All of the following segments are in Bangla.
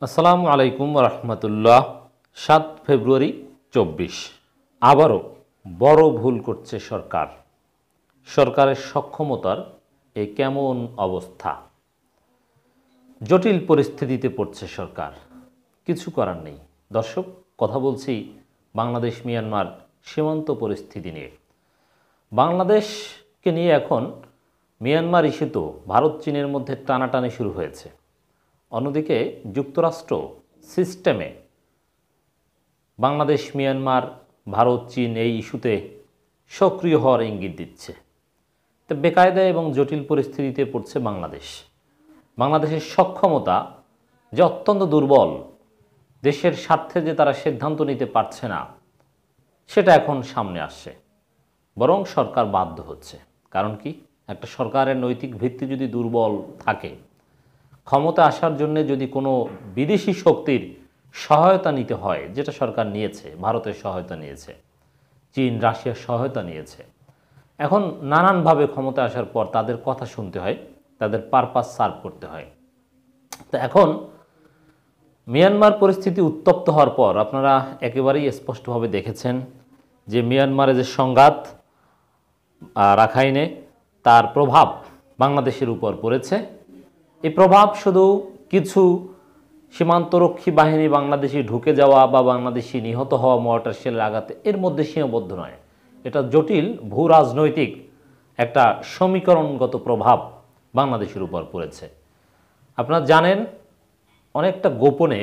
আসসালামু আলাইকুম রহমতুল্লাহ। 7 ফেব্রুয়ারি 24 আবারও বড় ভুল করছে সরকার। সরকারের সক্ষমতার এই কেমন অবস্থা, জটিল পরিস্থিতিতে পড়ছে সরকার, কিছু করার নেই। দর্শক, কথা বলছি বাংলাদেশ মিয়ানমার সীমান্ত পরিস্থিতি নিয়ে। বাংলাদেশকে নিয়ে এখন মিয়ানমার ইস্যুতেও ভারত চীনের মধ্যে টানাটানি শুরু হয়েছে। অন্যদিকে যুক্তরাষ্ট্র সিস্টেমে বাংলাদেশ মিয়ানমার ভারত চীন এই ইস্যুতে সক্রিয় হওয়ার ইঙ্গিত দিচ্ছে। তো বেকায়দা এবং জটিল পরিস্থিতিতে পড়ছে বাংলাদেশ। বাংলাদেশের সক্ষমতা যে অত্যন্ত দুর্বল, দেশের স্বার্থে যে তারা সিদ্ধান্ত নিতে পারছে না, সেটা এখন সামনে আসছে। বরং সরকার বাধ্য হচ্ছে। কারণ কি, একটা সরকারের নৈতিক ভিত্তি যদি দুর্বল থাকে, ক্ষমতা আসার জন্য যদি কোনো বিদেশি শক্তির সহায়তা নিতে হয়, যেটা সরকার নিয়েছে, ভারতের সহায়তা নিয়েছে, চীন রাশিয়ার সহায়তা নিয়েছে, এখন নানানভাবে ক্ষমতা আসার পর তাদের কথা শুনতে হয়, তাদের পারপাস সার্ভ করতে হয়। তো এখন মিয়ানমার পরিস্থিতি উত্তপ্ত হওয়ার পর আপনারা একেবারেই স্পষ্টভাবে দেখেছেন যে মিয়ানমারে যে সংঘাত রাখাইনে, তার প্রভাব বাংলাদেশের উপর পড়েছে। এই প্রভাব শুধু কিছু সীমান্তরক্ষী বাহিনী বাংলাদেশে ঢুকে যাওয়া বা বাংলাদেশি নিহত হওয়া মর্টার শেলের আঘাতে এর মধ্যে সীমাবদ্ধ নয়। এটা জটিল ভূ রাজনৈতিক একটা সমীকরণগত প্রভাব বাংলাদেশের উপর পড়েছে। আপনারা জানেন, অনেকটা গোপনে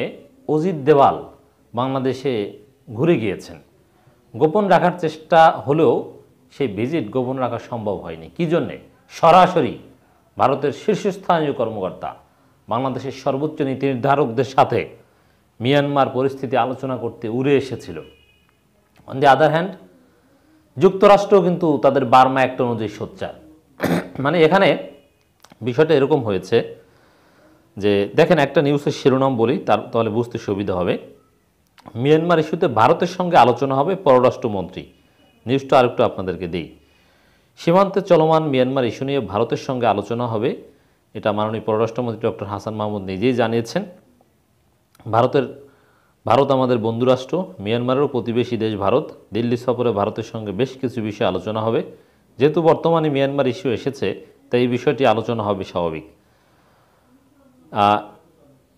অজিত দেওয়াল বাংলাদেশে ঘুরে গিয়েছেন। গোপন রাখার চেষ্টা হলেও সেই ভিজিট গোপন রাখা সম্ভব হয়নি। কী জন্যে? সরাসরি ভারতের শীর্ষস্থানীয় কর্মকর্তা বাংলাদেশের সর্বোচ্চ নীতি নির্ধারকদের সাথে মিয়ানমার পরিস্থিতি আলোচনা করতে উড়ে এসেছিল। অন দি আদার হ্যান্ড, যুক্তরাষ্ট্র কিন্তু তাদের বার্মা অ্যাক্ট অনুযায়ী সোচ্চার। মানে এখানে বিষয়টা এরকম হয়েছে যে, দেখেন, একটা নিউজের শিরোনাম বলি, তাহলে বুঝতে সুবিধা হবে। মিয়ানমার ইস্যুতে ভারতের সঙ্গে আলোচনা হবে, পররাষ্ট্রমন্ত্রী। নিউজটা আরেকটু আপনাদেরকে দিই। সীমান্তে চলমান মিয়ানমার ইস্যু নিয়ে ভারতের সঙ্গে আলোচনা হবে, এটা মাননীয় পররাষ্ট্রমন্ত্রী ডক্টর হাসান মাহমুদ নিজেই জানিয়েছেন। ভারত আমাদের বন্ধুরাষ্ট্র, মিয়ানমারেরও প্রতিবেশী দেশ ভারত। দিল্লি সফরে ভারতের সঙ্গে বেশ কিছু বিষয়ে আলোচনা হবে। যেহেতু বর্তমানে মিয়ানমার ইস্যু এসেছে, তাই এই বিষয়টি আলোচনা হবে স্বাভাবিক।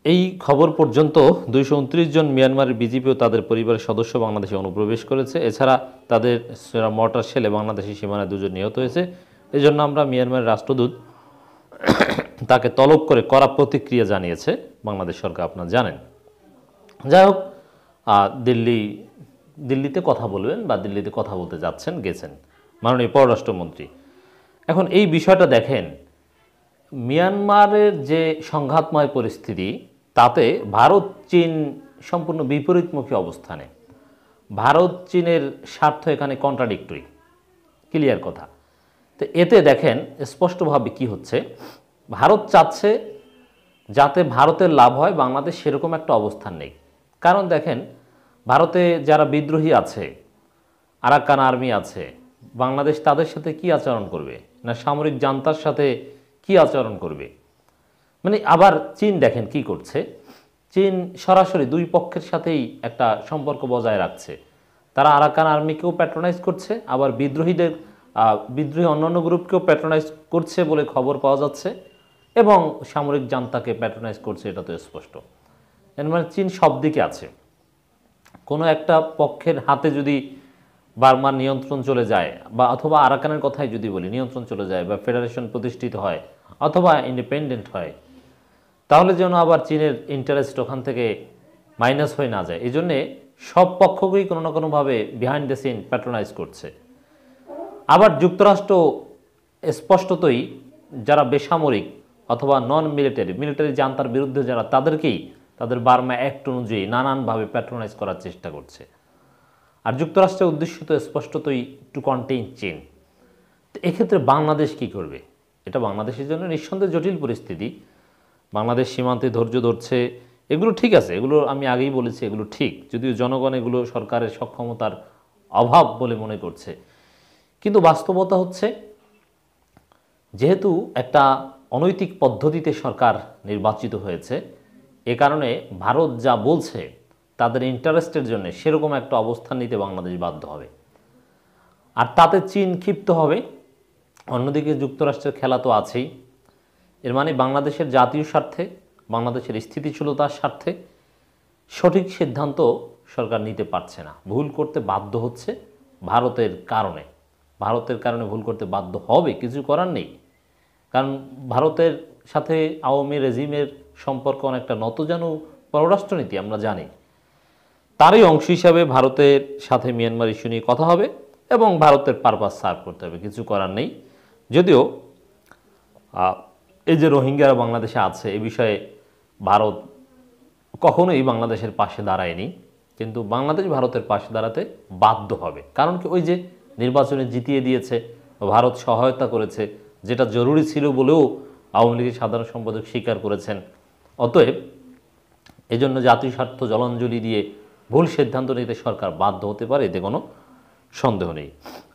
এই খবর পর্যন্ত 229 জন মিয়ানমারের বিজিপি ও তাদের পরিবারের সদস্য বাংলাদেশে অনুপ্রবেশ করেছে। এছাড়া তাদের মর্টার শেলে বাংলাদেশি সীমানায় 2 জন নিহত হয়েছে। এই জন্য আমরা মিয়ানমারের রাষ্ট্রদূত তাকে তলব করে কড়া প্রতিক্রিয়া জানিয়েছে বাংলাদেশ সরকার, আপনারা জানেন। যাই হোক, দিল্লিতে কথা বলবেন বা দিল্লিতে কথা বলতে গেছেন মাননীয় পররাষ্ট্রমন্ত্রী। এখন এই বিষয়টা দেখেন, মিয়ানমারের যে সংঘাতময় পরিস্থিতি, তাতে ভারত চীন সম্পূর্ণ বিপরীতমুখী অবস্থানে। ভারত চীনের স্বার্থ এখানে কন্ট্রাডিক্টরি, ক্লিয়ার কথা। তো এতে দেখেন স্পষ্টভাবে কি হচ্ছে, ভারত চাচ্ছে যাতে ভারতের লাভ হয়, বাংলাদেশ সেরকম একটা অবস্থান নেই। কারণ দেখেন, ভারতে যারা বিদ্রোহী আছে, আরাকান আর্মি আছে, বাংলাদেশ তাদের সাথে কি আচরণ করবে, না সামরিক জান্তার সাথে কি আচরণ করবে। মানে আবার চীন দেখেন কি করছে, চীন সরাসরি দুই পক্ষের সাথেই একটা সম্পর্ক বজায় রাখছে। তারা আরাকান আর্মিকেও প্যাট্রোনাইজ করছে, আবার বিদ্রোহী অন্যান্য গ্রুপকেও প্যাট্রোনাইজ করছে বলে খবর পাওয়া যাচ্ছে, এবং সামরিক জান্তাকে প্যাট্রোনাইজ করছে, এটা তো স্পষ্ট। এর মানে চীন সব দিকে আছে। কোনো একটা পক্ষের হাতে যদি বার্মার নিয়ন্ত্রণ চলে যায়, বা অথবা আরাকানের কথাই যদি বলি, নিয়ন্ত্রণ চলে যায় বা ফেডারেশন প্রতিষ্ঠিত হয় অথবা ইন্ডিপেন্ডেন্ট হয়, তাহলে যেন আবার চীনের ইন্টারেস্ট ওখান থেকে মাইনাস হয়ে না যায়। এই জন্যে সব পক্ষকেই কোনো না কোনোভাবে বিহাইন্ড দ্য সিন প্যাট্রোনাইজ করছে। আবার যুক্তরাষ্ট্র স্পষ্টতই যারা বেসামরিক অথবা নন মিলিটারি জান্তার বিরুদ্ধে যারা, তাদেরকেই তাদের বার্মা অ্যাক্ট অনুযায়ী নানানভাবে প্যাট্রোনাইজ করার চেষ্টা করছে। আর যুক্তরাষ্ট্রের উদ্দেশ্য তো স্পষ্টতই টু কন্টেইন চীন। তো এক্ষেত্রে বাংলাদেশ কি করবে? এটা বাংলাদেশের জন্য নিঃসন্দেহে জটিল পরিস্থিতি। বাংলাদেশ সীমান্তে ধৈর্য ধরছে, এগুলো ঠিক আছে, এগুলো আমি আগেই বলেছি, এগুলো ঠিক, যদিও জনগণ এগুলো সরকারের সক্ষমতার অভাব বলে মনে করছে। কিন্তু বাস্তবতা হচ্ছে, যেহেতু একটা অনৈতিক পদ্ধতিতে সরকার নির্বাচিত হয়েছে, এ কারণে ভারত যা বলছে তাদের ইন্টারেস্টের জন্য সেরকম একটা অবস্থান নিতে বাংলাদেশ বাধ্য হবে, আর তাতে চীন ক্ষিপ্ত হবে। অন্যদিকে যুক্তরাষ্ট্রের খেলা তো আছেই। এর মানে বাংলাদেশের জাতীয় স্বার্থে, বাংলাদেশের স্থিতিশীলতার স্বার্থে সঠিক সিদ্ধান্ত সরকার নিতে পারছে না, ভুল করতে বাধ্য হচ্ছে ভারতের কারণে। ভারতের কারণে ভুল করতে বাধ্য হবে, কিছু করার নেই। কারণ ভারতের সাথে আওয়ামী রেজিমের সম্পর্ক অনেকটা নতজানু পররাষ্ট্রনীতি, আমরা জানি। তারই অংশ হিসাবে ভারতের সাথে মিয়ানমার ইস্যু নিয়ে কথা হবে এবং ভারতের পারপাস সার্ভ করতে হবে, কিছু করার নেই। যদিও এই যে রোহিঙ্গারা বাংলাদেশে আছে এ বিষয়ে ভারত কখনোই বাংলাদেশের পাশে দাঁড়ায়নি, কিন্তু বাংলাদেশ ভারতের পাশে দাঁড়াতে বাধ্য হবে। কারণ কি, ওই যে নির্বাচনে জিতিয়ে দিয়েছে, ভারত সহায়তা করেছে, যেটা জরুরি ছিল বলেও আওয়ামী লীগের সাধারণ সম্পাদক স্বীকার করেছেন। অতএব এজন্য জাতীয় স্বার্থ জলাঞ্জলি দিয়ে ভুল সিদ্ধান্ত নিতে সরকার বাধ্য হতে পারে, এতে কোনো সন্দেহ নেই।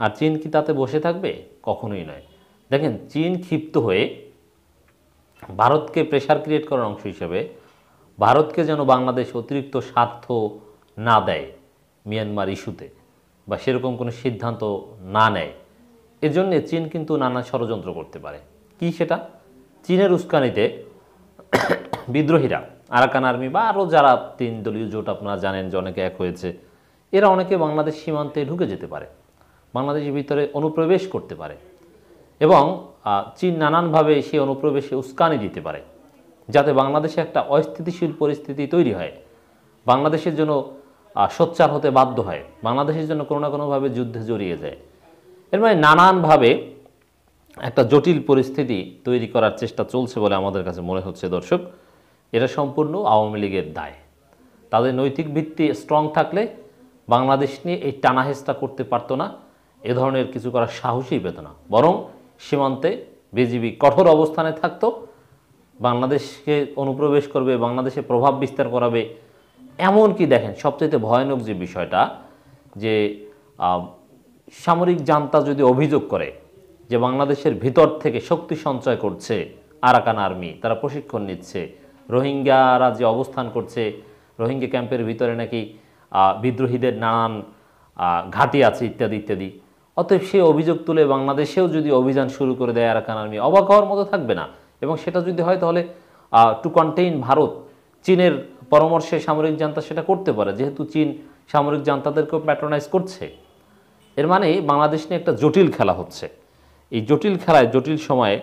আর চীন কি তাতে বসে থাকবে? কখনোই নয়। দেখেন, চীন ক্ষিপ্ত হয়ে ভারতকে প্রেশার ক্রিয়েট করার অংশ হিসেবে ভারতকে যেন বাংলাদেশ অতিরিক্ত স্বার্থ না দেয় মিয়ানমার ইস্যুতে, বা সেরকম কোনো সিদ্ধান্ত না নেয়, এজন্যে চীন কিন্তু নানা ষড়যন্ত্র করতে পারে। কি সেটা? চীনের উস্কানিতে বিদ্রোহীরা, আরাকান আর্মি বা আরও যারা 3 দলীয় জোট আপনারা জানেন যে অনেকে এক হয়েছে, এরা অনেকে বাংলাদেশ সীমান্তে ঢুকে যেতে পারে, বাংলাদেশের ভিতরে অনুপ্রবেশ করতে পারে, এবং চীন নানানভাবে সেই অনুপ্রবেশে উস্কানি দিতে পারে, যাতে বাংলাদেশে একটা অস্থিতিশীল পরিস্থিতি তৈরি হয়, বাংলাদেশের জন্য সোচ্চার হতে বাধ্য হয়, বাংলাদেশের জন্য কোনো না কোনোভাবে যুদ্ধে জড়িয়ে যায়। এর মানে নানানভাবে একটা জটিল পরিস্থিতি তৈরি করার চেষ্টা চলছে বলে আমাদের কাছে মনে হচ্ছে। দর্শক, এটা সম্পূর্ণ আওয়ামী লীগের দায়। তাদের নৈতিক ভিত্তি স্ট্রং থাকলে বাংলাদেশ নিয়ে এই টানাহেচড়া করতে পারতো না, এ ধরনের কিছু করার সাহসই পেত না। বরং সীমান্তে বিজিবি কঠোর অবস্থানে থাকতো, বাংলাদেশকে অনুপ্রবেশ করবে, বাংলাদেশে প্রভাব বিস্তার করাবে। এমনকি দেখেন, সবচেয়ে ভয়ানক যে বিষয়টা, যে সামরিক জান্তা যদি অভিযোগ করে যে বাংলাদেশের ভিতর থেকে শক্তি সঞ্চয় করছে আরাকান আর্মি, তারা প্রশিক্ষণ নিচ্ছে, রোহিঙ্গারা যে অবস্থান করছে, রোহিঙ্গা ক্যাম্পের ভিতরে নাকি বিদ্রোহীদের নানান ঘাঁটি আছে ইত্যাদি ইত্যাদি। অতএব সেই অভিযোগ তুলে বাংলাদেশেও যদি অভিযান শুরু করে দেয় আরাকান আর্মি, অবাক হওয়ার মতো থাকবে না। এবং সেটা যদি হয় তাহলে টু কন্টেইন ভারত, চীনের পরামর্শে সামরিক জান্তা সেটা করতে পারে, যেহেতু চীন সামরিক জান্তাদেরকেও প্যাট্রোনাইজ করছে। এর মানে বাংলাদেশ নিয়ে একটা জটিল খেলা হচ্ছে। এই জটিল খেলায়, জটিল সময়ে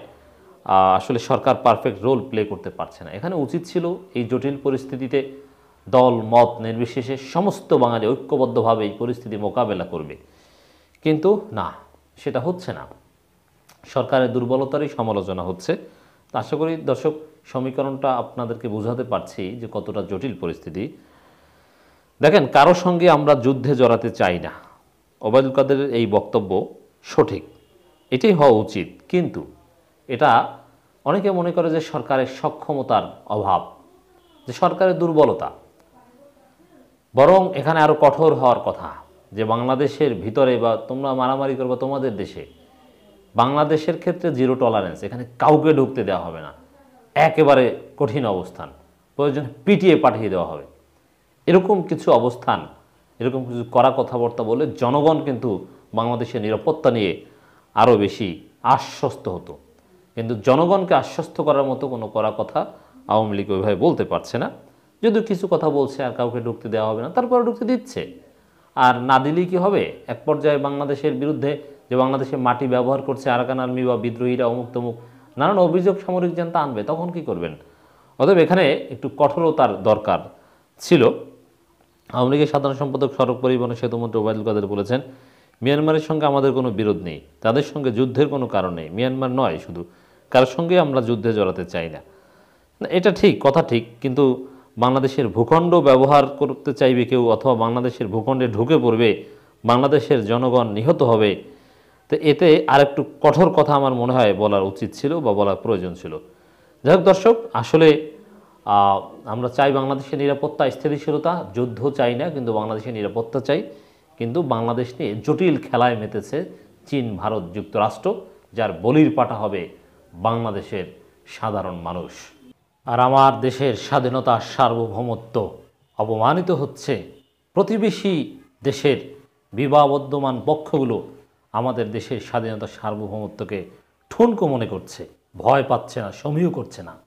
আসলে সরকার পারফেক্ট রোল প্লে করতে পারছে না। এখানে উচিত ছিল এই জটিল পরিস্থিতিতে দল মত নির্বিশেষে সমস্ত বাঙালি ঐক্যবদ্ধভাবে এই পরিস্থিতি মোকাবেলা করবে, কিন্তু না, সেটা হচ্ছে না। সরকারের দুর্বলতারই সমালোচনা হচ্ছে। তো আশা করি দর্শক, সমীকরণটা আপনাদেরকে বোঝাতে পারছি যে কতটা জটিল পরিস্থিতি। দেখেন, কারো সঙ্গে আমরা যুদ্ধে জড়াতে চাই না, ওবায়দুল কাদেরের এই বক্তব্য সঠিক, এটাই হওয়া উচিত। কিন্তু এটা অনেকে মনে করে যে সরকারের সক্ষমতার অভাব, যে সরকারের দুর্বলতা। বরং এখানে আরও কঠোর হওয়ার কথা, যে বাংলাদেশের ভিতরে বা তোমরা মারামারি করবে তোমাদের দেশে, বাংলাদেশের ক্ষেত্রে জিরো টলারেন্স, এখানে কাউকে ঢুকতে দেওয়া হবে না, একেবারে কঠিন অবস্থান, প্রয়োজন পিটিয়ে পাঠিয়ে দেওয়া হবে। এরকম কিছু অবস্থান, এরকম কিছু কড়া কথাবার্তা বলে জনগণ কিন্তু বাংলাদেশের নিরাপত্তা নিয়ে আরও বেশি আশ্বস্ত হতো। কিন্তু জনগণকে আশ্বস্ত করার মতো কোনো কড়া কথা আওয়ামী লীগ ওইভাবে বলতে পারছে না। যদিও কিছু কথা বলছে, আর কাউকে ঢুকতে দেওয়া হবে না, তারপরে ঢুকতে দিচ্ছে। আর না দিলেই কী হবে, এক পর্যায়ে বাংলাদেশের বিরুদ্ধে, যে বাংলাদেশের মাটি ব্যবহার করছে আরাকান আর্মি বা বিদ্রোহীরা, অমুক তমুক নানান অভিযোগ সামরিক জান্তা আনবে, তখন কি করবেন? অতএব এখানে একটু কঠোরতার দরকার ছিল। আওয়ামী লীগের সাধারণ সম্পাদক সড়ক পরিবহন ও সেতুমন্ত্রী ওবায়দুল কাদের বলেছেন, মিয়ানমারের সঙ্গে আমাদের কোনো বিরোধ নেই, তাদের সঙ্গে যুদ্ধের কোনো কারণ নেই। মিয়ানমার নয়, শুধু কারোর সঙ্গে আমরা যুদ্ধে জড়াতে চাই না। এটা ঠিক, কথা ঠিক, কিন্তু বাংলাদেশের ভূখণ্ড ব্যবহার করতে চাইবে কেউ, অথবা বাংলাদেশের ভূখণ্ডে ঢুকে পড়বে, বাংলাদেশের জনগণ নিহত হবে, তো এতে আরেকটু কঠোর কথা আমার মনে হয় বলার উচিত ছিল বা বলার প্রয়োজন ছিল। যাই হোক দর্শক, আসলে আমরা চাই বাংলাদেশের নিরাপত্তা, স্থিতিশীলতা, যুদ্ধ চাই না, কিন্তু বাংলাদেশের নিরাপত্তা চাই। কিন্তু বাংলাদেশ নিয়ে জটিল খেলায় মেতেছে চীন, ভারত, যুক্তরাষ্ট্র, যার বলির পাঠা হবে বাংলাদেশের সাধারণ মানুষ। আর আমার দেশের স্বাধীনতা সার্বভৌমত্ব অপমানিত হচ্ছে। প্রতিবেশী দেশের বিবাদমান পক্ষগুলো আমাদের দেশের স্বাধীনতা সার্বভৌমত্বকে ঠুনকো মনে করছে, ভয় পাচ্ছে না, সমীহ করছে না।